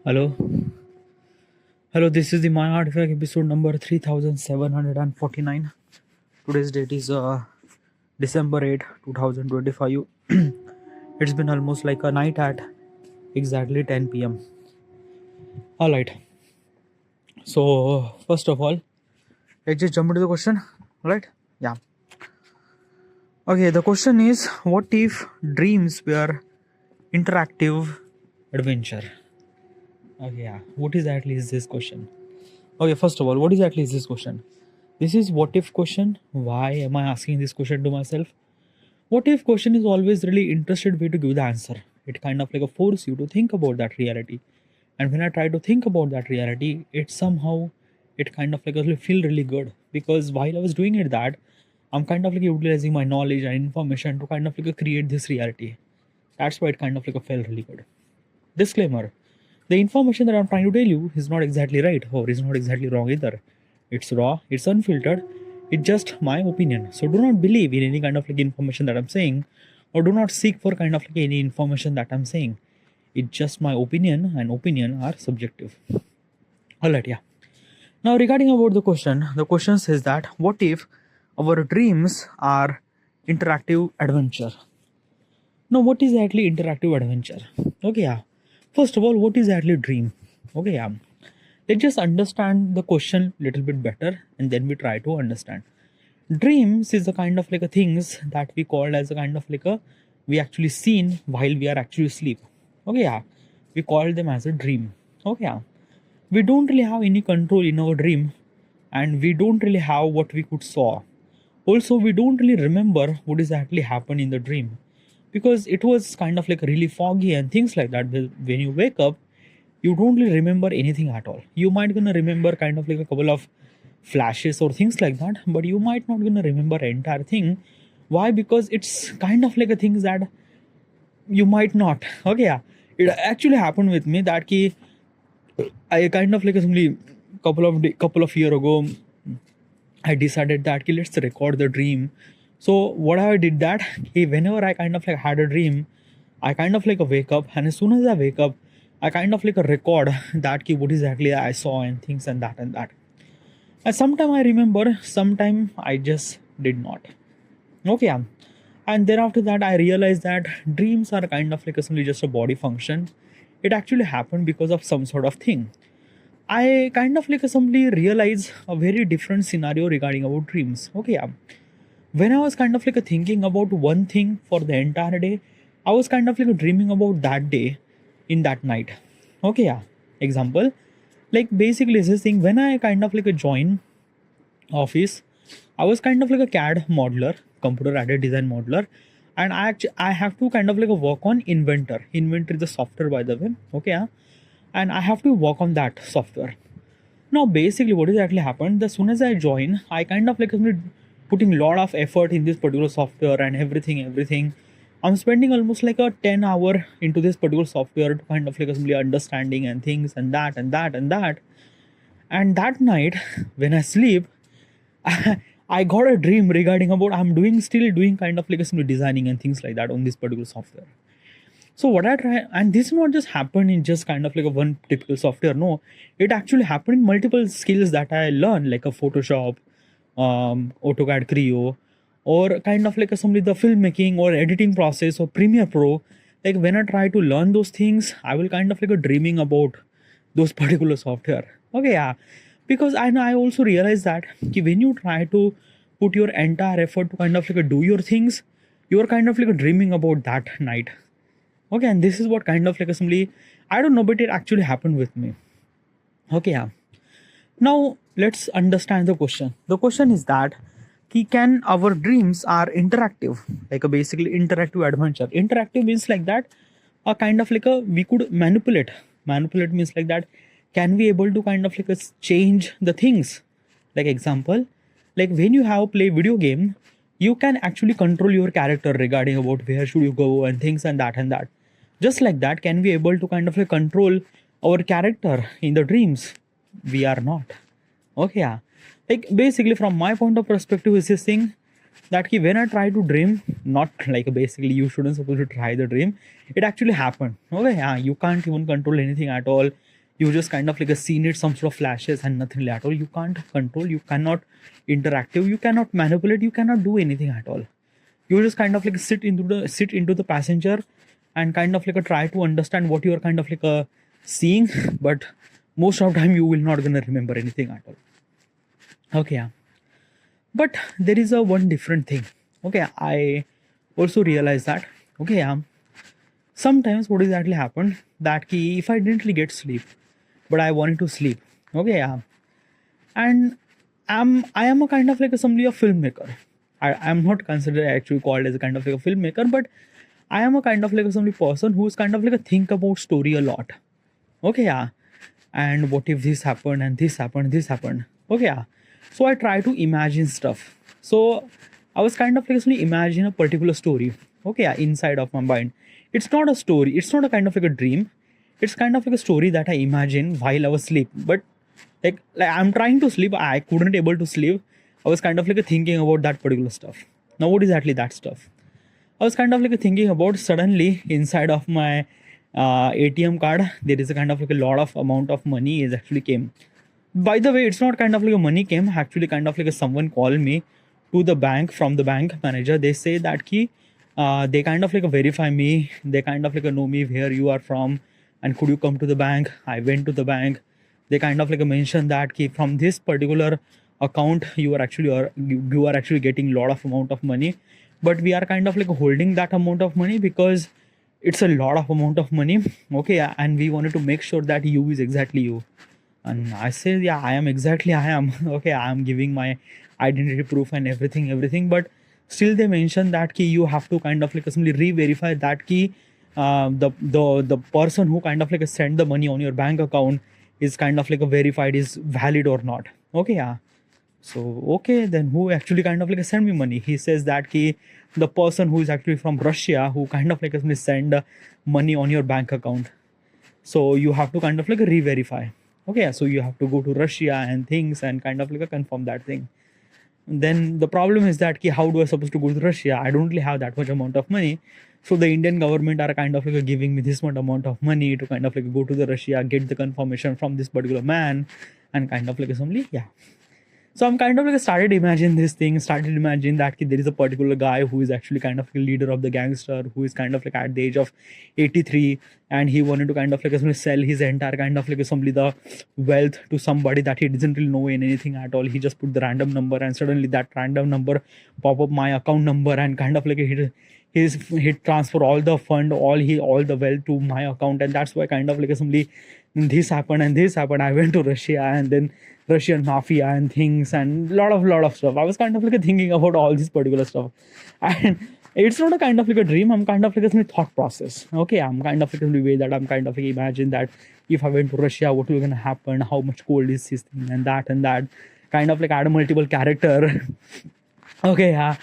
Hello, hello. This is the My Artifact episode number 3749. Today's date is December 8, 2025. It's been almost like a night at exactly 10 p.m. All right. So first of all, let's just jump into the question. All right. Yeah. Okay. The question is, what if dreams were interactive adventure? Okay. Yeah. What exactly is this question? Okay. First of all, what exactly is this question? This is what if question. Why am I asking this question to myself? What if question is always really interested way to give the answer. It kind of like a force you to think about that reality. And when I try to think about that reality, it kind of like really feel really good because while I was doing it that I'm kind of like utilizing my knowledge and information to kind of like create this reality. That's why it kind of like felt really good. Disclaimer: the information that I'm trying to tell you is not exactly right or is not exactly wrong either. It's raw, it's unfiltered, it's just my opinion. So do not believe in any kind of like information that I'm saying, or do not seek for kind of like any information that I'm saying. It's just my opinion, and opinion are subjective. Alright, yeah. Now regarding about the question says that what if our dreams are interactive adventure? Now, what is actually interactive adventure? Okay, yeah. First of all, what is actually dream? Okay, yeah. Let's just understand the question a little bit better and then we try to understand. Dreams is a kind of like a things that we call as a kind of like a we actually seen while we are actually asleep. Okay, yeah. We call them as a dream. Okay, yeah. We don't really have any control in our dream and we don't really have what we could saw. Also, we don't really remember what is actually happened in the dream because it was kind of like really foggy and things like that. When you wake up, you don't really remember anything at all. You might gonna remember kind of like a couple of flashes or things like that, but you might not gonna remember entire thing. Why? Because it's kind of like a things that you might not. Okay, yeah. It actually happened with me that ki I kind of like a couple of year ago I decided that ki let's record the dream. So what I did that whenever I kind of like had a dream, I kind of like a wake up, and as soon as I wake up, I kind of like a record that ki what exactly I saw and things and that and that. And sometime I remember, sometime I just did not. Okay, yeah. And then after that I realized that dreams are kind of like a, simply just a body function. It actually happened because of some sort of thing. I kind of like simply realized a very different scenario regarding about dreams. Okay, yeah. When I was kind of like thinking about one thing for the entire day, I was kind of like dreaming about that day in that night. Okay, yeah. Example, like basically this thing when I kind of like join office, I was kind of like a CAD modeler, computer aided design modeler, and I have to kind of like work on Inventor. Inventor is the software by the way. Okay, yeah. And I have to work on that software. Now, basically, what has actually happened? As soon as I join, I kind of like putting a lot of effort in this particular software and everything. I'm spending almost like a 10 hour into this particular software to kind of like simply understanding and things and that and that and that. And that night, when I sleep, I got a dream regarding about I'm still doing kind of like simply designing and things like that on this particular software. So what I try, and this not just happened in just kind of like a one typical software. No, it actually happened in multiple skills that I learned, like a Photoshop, AutoCAD Creo, or kind of like a, some of the filmmaking or editing process or Premiere Pro. Like when I try to learn those things, I will kind of like a dreaming about those particular software. Okay, yeah, because I know I also realize that when you try to put your entire effort to kind of like do your things, you are kind of like dreaming about that night. Okay, and this is what kind of like assembly, I don't know, but it actually happened with me. Okay, yeah. Now let's understand the question. The question is that can our dreams are interactive, like a basically interactive adventure. Interactive means like that a kind of like a we could manipulate. Manipulate means like that can we able to kind of like change the things. Like example, like when you have play video game, you can actually control your character regarding about where should you go and things and that and that. Just like that, can we able to kind of like control our character in the dreams? We are not. Okay, yeah. Like basically from my point of perspective is this thing that when I try to dream, not like basically you shouldn't supposed to try the dream. It actually happened. Okay, yeah. You can't even control anything at all. You just kind of like a seen it, some sort of flashes and nothing at all. You can't control, you cannot interactive, you cannot manipulate, you cannot do anything at all. You just kind of like sit into the passenger and kind of like a try to understand what you are kind of like a seeing, but most of the time you will not gonna remember anything at all. Okay, yeah. But there is a one different thing. Okay, I also realized that. Okay, yeah. Sometimes what exactly happened that key if I didn't really get sleep, but I wanted to sleep. Okay, yeah. And I am a kind of like a somebody a filmmaker. I'm not considered actually called as a kind of like a filmmaker, but I am a kind of like a somebody person who's kind of like a think about story a lot. Okay, yeah. And what if this happened and this happened, this happened. Okay, yeah. So I try to imagine stuff. So I was kind of like actually imagine a particular story. Okay, yeah, inside of my mind. It's not a story, it's not a kind of like a dream. It's kind of like a story that I imagine while I was asleep. But like I'm trying to sleep, I couldn't able to sleep. I was kind of like thinking about that particular stuff. Now what is actually that stuff? I was kind of like thinking about suddenly inside of my ATM card there is a kind of like a lot of amount of money is actually came. By the way, it's not kind of like a money came, actually kind of like a someone called me to the bank from the bank manager. They say that key they kind of like verify me, they kind of like know me where you are from and could you come to the bank. I went to the bank. They kind of like mentioned that key from this particular account you are actually you are actually getting lot of amount of money, but we are kind of like holding that amount of money because it's a lot of amount of money. Okay, and we wanted to make sure that you is exactly you. And I said, yeah, I am exactly I am. Okay, I am giving my identity proof and everything, but still they mention that key you have to kind of like simply re-verify that key the person who kind of like sent the money on your bank account is kind of like verified is valid or not. Okay, yeah. So okay, then who actually kind of like send me money? He says that key the person who is actually from Russia who kind of like send money on your bank account. So you have to kind of like re-verify. Okay, so you have to go to Russia and things and kind of like confirm that thing. Then the problem is that ki, how do I supposed to go to Russia? I don't really have that much amount of money. So the Indian government are kind of like giving me this much amount of money to kind of like go to the Russia, get the confirmation from this particular man, and kind of like somebody, yeah. So I'm kind of like started imagine this thing, started imagine that there is a particular guy who is actually kind of a leader of the gangster, who is kind of like at the age of 83, and he wanted to kind of like sell his entire kind of like somebody the wealth to somebody that he doesn't really know in anything at all. He just put the random number and suddenly that random number pop up my account number and kind of like he transfer all the fund, all the wealth to my account, and that's why kind of like somebody this happened and this happened. I went to Russia and then Russian mafia and things and lot of stuff. I was kind of like thinking about all this particular stuff, and it's not a kind of like a dream. I'm kind of like a thought process. Okay, I'm kind of like in the way that I'm kind of like imagine that if I went to Russia, what will gonna happen? How much gold is this thing and that kind of like add a multiple character. Okay, yeah,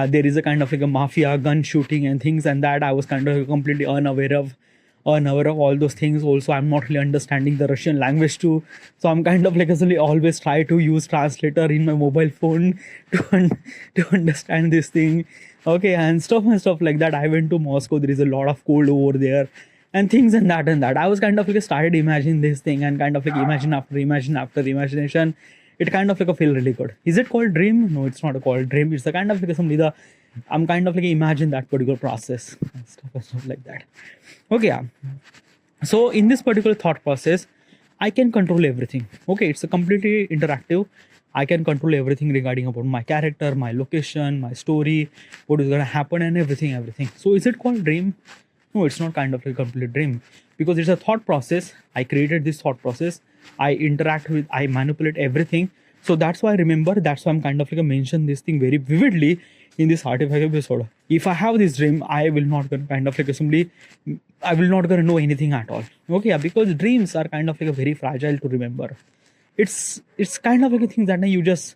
there is a kind of like a mafia gun shooting and things and that I was kind of completely unaware of all those things. Also, I'm not really understanding the Russian language too, so I'm kind of like actually always try to use translator in my mobile phone to understand this thing. Okay, and stuff like that. I went to Moscow. There is a lot of cold over there and things and that. I was kind of like started imagining this thing and kind of like imagine after imagination. It kind of like a feel really good. Is it called dream? No, it's not a called dream. It's the kind of like somebody the I'm kind of like imagine that particular process and stuff like that. Okay, yeah. So in this particular thought process, I can control everything. Okay, it's a completely interactive. I can control everything regarding about my character, my location, my story, what is gonna happen, and everything. So is it called dream? No, it's not kind of like a complete dream because it's a thought process. I created this thought process. I interact with, I manipulate everything. So that's why I remember. That's why I'm kind of like mention this thing very vividly in this artifact episode. If I have this dream, I will not gonna kind of like assembly. I will not gonna know anything at all. Okay, yeah, because dreams are kind of like a very fragile to remember. It's kind of like a thing that you just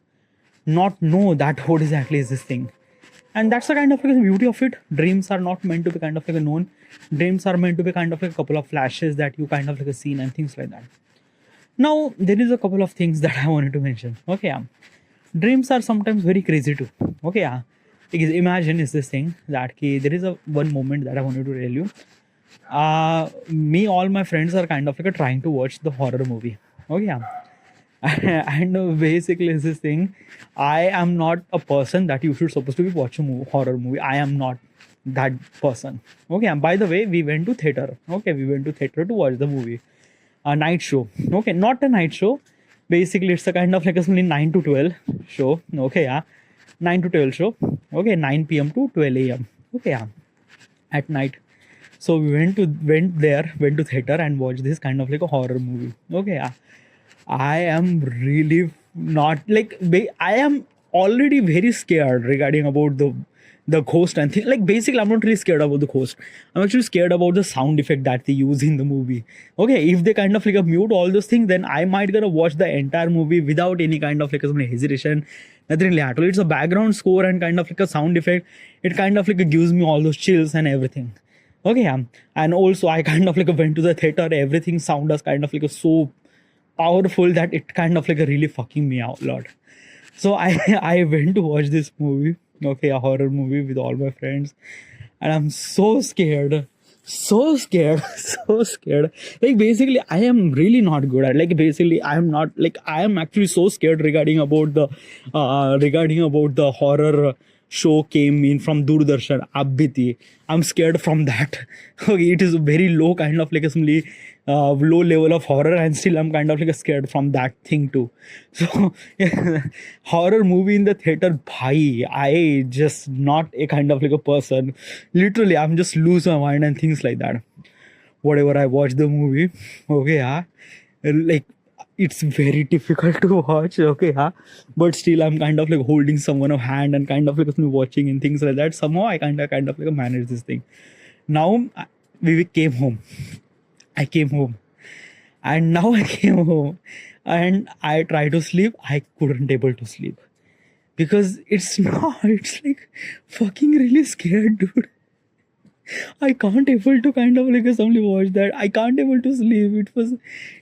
not know that what exactly is this thing, and that's the kind of like the beauty of it. Dreams are not meant to be kind of like a known. Dreams are meant to be kind of like a couple of flashes that you kind of like a scene and things like that. Now there is a couple of things that I wanted to mention. Okay, yeah. Dreams are sometimes very crazy too. Okay, yeah. Because imagine is this thing that there is a one moment that I wanted to tell you. Me, all my friends are kind of like trying to watch the horror movie. Okay, yeah. And basically it's this thing. I am not a person that you should supposed to be watching horror movie. I am not that person. Okay, and by the way, we went to theater. Okay, we went to theater to watch the movie, a night show. Okay, not a night show. Basically, it's a kind of like a 9 to 12 show. Okay, yeah, 9 to 12 show. Okay, 9 p.m. to 12 a.m. Okay, yeah, at night. So we went to theater and watched this kind of like a horror movie. Okay, yeah. I am really not like I am already very scared regarding about the ghost and things. Like basically, I'm not really scared about the ghost. I'm actually scared about the sound effect that they use in the movie. Okay, if they kind of like mute all those things, then I might gonna watch the entire movie without any kind of like some hesitation. Nothing really at all. It's a background score and kind of like a sound effect. It kind of like gives me all those chills and everything. Okay, yeah. And also I kind of like went to the theater. Everything sound was kind of like so powerful that it kind of like really fucking me out a lot. So I I went to watch this movie, okay, a horror movie with all my friends, and I'm so scared, so scared, so scared. Like basically, I am really not good at. Like basically, I am not like I am actually so scared regarding about the horror show came in from Doordarshan Abhiti. I'm scared from that. Okay, it is a very low kind of like a low level of horror, and still I'm kind of like scared from that thing too. So horror movie in the theater, bhai, I just not a kind of like a person. Literally, I'm just lose my mind and things like that. Whatever I watch the movie, okay, yeah, like it's very difficult to watch, okay, yeah, but still I'm kind of like holding someone a hand and kind of like watching and things like that. Somehow I kind of like manage this thing. Now we came home. I came home, and now I came home, and I tried to sleep. I couldn't able to sleep because it's not. It's like fucking really scared, dude. I can't able to kind of like suddenly watch that. I can't able to sleep. It was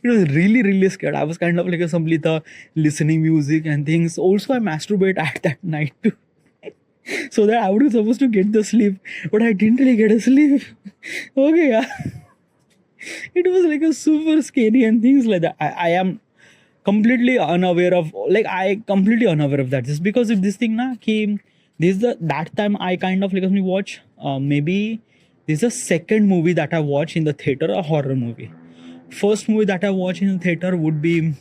really scared. I was kind of like suddenly the listening music and things. Also, I masturbate at that night too. So that I was supposed to get the sleep, but I didn't really get a sleep. Okay, yeah. It was like a super scary and things like that. I am completely unaware of, like, I completely unaware of that, just because if this thing na came, this is the that time I kind of like me watch, maybe this is the second movie that I watch in the theater, a horror movie. First movie that I watch in the theater would be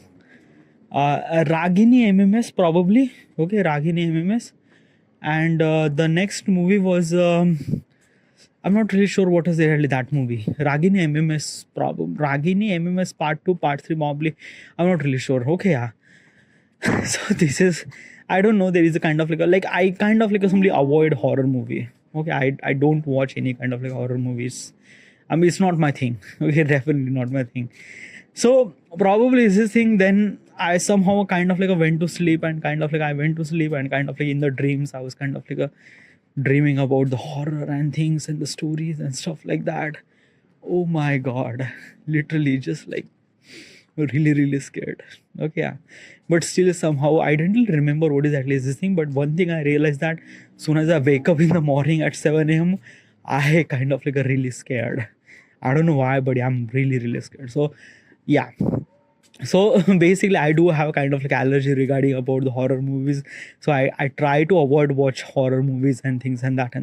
Ragini MMS probably. Okay, Ragini MMS. And the next movie was I'm not really sure what was really that movie. Ragini MMS problem. Ragini MMS Part 2, Part 3 probably. I'm not really sure. Okay, yeah. So this is, I don't know. There is a kind of like I kind of like simply avoid horror movie. Okay, I don't watch any kind of like horror movies. I mean, it's not my thing. Okay, definitely not my thing. So probably is this thing. Then I somehow kind of like went to sleep, and kind of like I went to sleep, and kind of like in the dreams I was kind of like dreaming about the horror and things and the stories and stuff like that. Oh my god, literally just like really scared. Okay, yeah. But still somehow I didn't remember what exactly is this thing. But one thing I realized that soon as I wake up in the morning at 7 a.m, I kind of like really scared. I don't know why, but yeah, I'm really scared. So yeah, so basically I do have a kind of like allergy regarding about the horror movies. So I try to avoid watch horror movies and things and that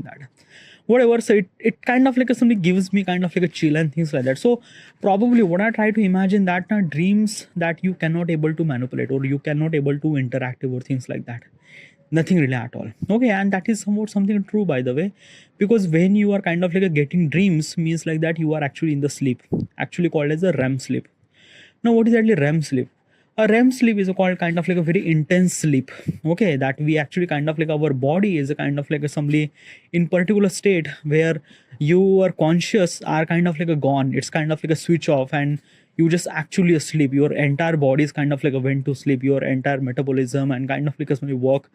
whatever. So it kind of like something gives me kind of like a chill and things like that. So probably what I try to imagine that dreams that you cannot able to manipulate, or you cannot able to interact or things like that. Nothing really at all. Okay, and that is somewhat something true, by the way, because when you are kind of like getting dreams means like that you are actually in the sleep, actually called as a REM sleep. Now, what is actually REM sleep? A REM sleep is called kind of like a very intense sleep. Okay, that we actually kind of like our body is a kind of like a somebody in particular state where your conscious are kind of like a gone. It's kind of like a switch off, and you just actually asleep. Your entire body is kind of like a went to sleep. Your entire metabolism and kind of like a somebody work,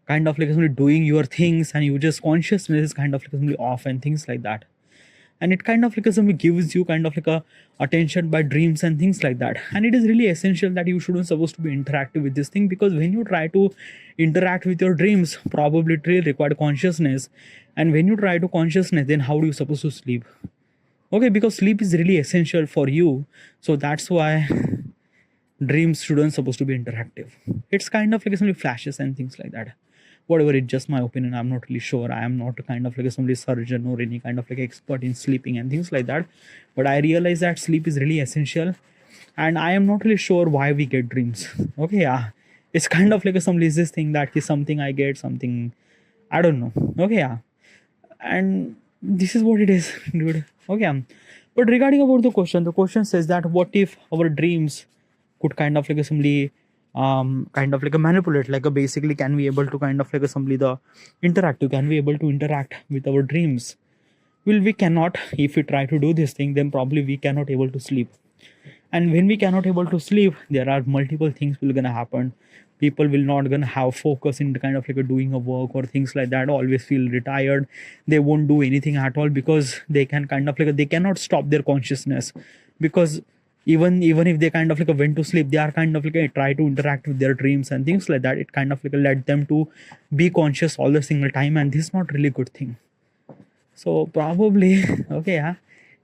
kind of like somebody doing your things, and you just consciousness is kind of like somebody off and things like that. And it kind of like something gives you kind of like a attention by dreams and things like that. And it is really essential that you shouldn't supposed to be interactive with this thing, because when you try to interact with your dreams, probably it really require consciousness. And when you try to consciousness, then how do you supposed to sleep? Okay, because sleep is really essential for you. So that's why dreams shouldn't supposed to be interactive. It's kind of like some flashes and things like that. Whatever, it's just my opinion. I'm not really sure. I am not a kind of like somebody surgeon or any kind of like expert in sleeping and things like that. But I realize that sleep is really essential, and I am not really sure why we get dreams. Okay, yeah, it's kind of like some this thing that is something I get something. I don't know. Okay, yeah, and this is what it is, dude. Okay, but regarding about the question says that what if our dreams could kind of like assembly kind of like a manipulate, like a basically can we able to kind of like assembly the interactive, can we able to interact with our dreams? Well, we cannot. If we try to do this thing, then probably we cannot able to sleep. And when we cannot able to sleep, there are multiple things will gonna happen. People will not gonna have focus in the kind of like a doing a work or things like that, always feel retired. They won't do anything at all because they can kind of like they cannot stop their consciousness, because even if they kind of like went to sleep, they are kind of like try to interact with their dreams and things like that. It kind of like led them to be conscious all the single time, and this is not really good thing. So probably okay, yeah,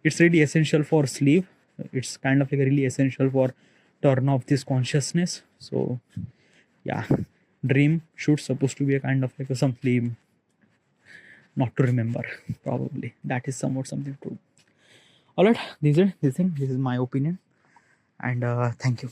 it's really essential for sleep. It's kind of like really essential for turn off this consciousness. So yeah, dream should supposed to be a kind of like a something not to remember. Probably that is somewhat something true. All right, this is my opinion, and thank you.